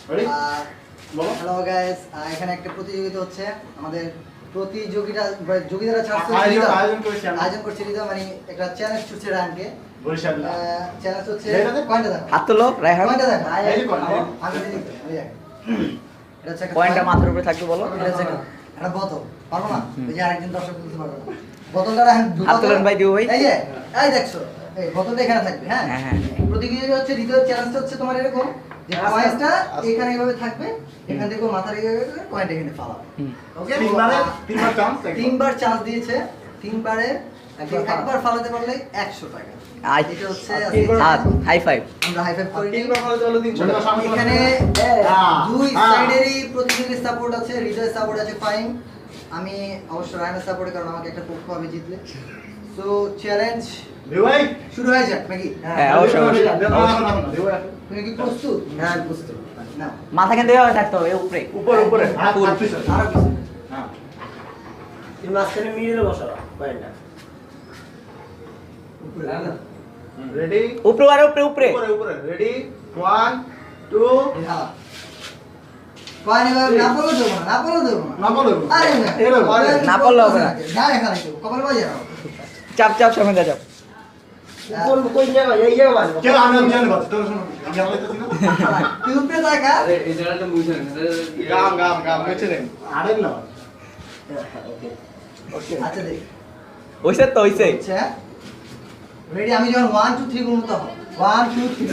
Hello guys, এখানে একটা প্রতিযোগিতা হচ্ছে। আমাদের যোগীরা আয়োজন করছে হৃদয়, মানে একটা চ্যালেঞ্জ ছুটছে রায়হানকে। চ্যালেঞ্জ হচ্ছে কয়টা দেখো, হাত তোলো রায়হান, কয়টা দেখো এটা হচ্ছে পয়েন্টটা মাথার উপরে থাকবে বলো। এটা হচ্ছে একটা বোতল, পারবো না? এই যে আরেকজন দর্শক বলতে পারবে না। বোতলটা রায়হান হাত তোলেন ভাই, দিও ভাই। এই যে এই দেখছো, এই বোতলটা এখানে থাকবে। হ্যাঁ হ্যাঁ হ্যাঁ, প্রতিযোগিতা হচ্ছে হৃদয়ের চ্যালেঞ্জটা হচ্ছে তোমার এরকম যে পয়েন্টটা এখানে এইভাবে থাকবে, এখান থেকে মাথার এইভাবে পয়েন্ট এখানে ফালাবে। ওকে, তিনবার চান্স দিয়েছে, তিনবারে একবার ফালাতে পারলে 100 টাকা। এটা হচ্ছে হাই ফাইভ। আমরা হাই ফাইভ করি। এখানে দুই সাইডেরই প্রতিযোগীর সাপোর্ট আছে, হৃদয়ের সাপোর্ট আছে ফাইন। আমি অবশ্য রায়হানের সাপোর্টে, কারণ আমাকে একটা পক্ষ আমি জিতলে। সো চ্যালেঞ্জ শুরু হয়ে যাক নাকি? হ্যাঁ অবশ্যই। তুমি কি প্রস্তুত? হ্যাঁ প্রস্তুত। না মাথা কেন দেওয়া থাকতে হবে উপরে উপরে আরো কিছু। হ্যাঁ এই মাঝখানে মিডিলে বসাবা পয়েন্টটা। উপরে রেডি উপরে আর উপরে উপরে উপরে রেডি 1 2 হ্যাঁ পানি ভাবে না বলো দেবো না, না বলো দেবো না, না বলো আরে না বললে হবে না। না এখানে কেউ কপাল বাজে না। চাপ চাপ সামনে যা, চাপ। উপর কই যাবা, এই জায়গা বাজবা। কেন আমি জানি বাস তোর শুনো আমি বলতেছি না তুই উপরে থাকা। এই জায়গাটা বুঝছেন গাম মেছে দেন আরেন না ওকে আচ্ছা দেখ ওইসে তো ওইসে। আচ্ছা রেডি, আমি যখন 1 2 3 বলবো তখন 1 2 3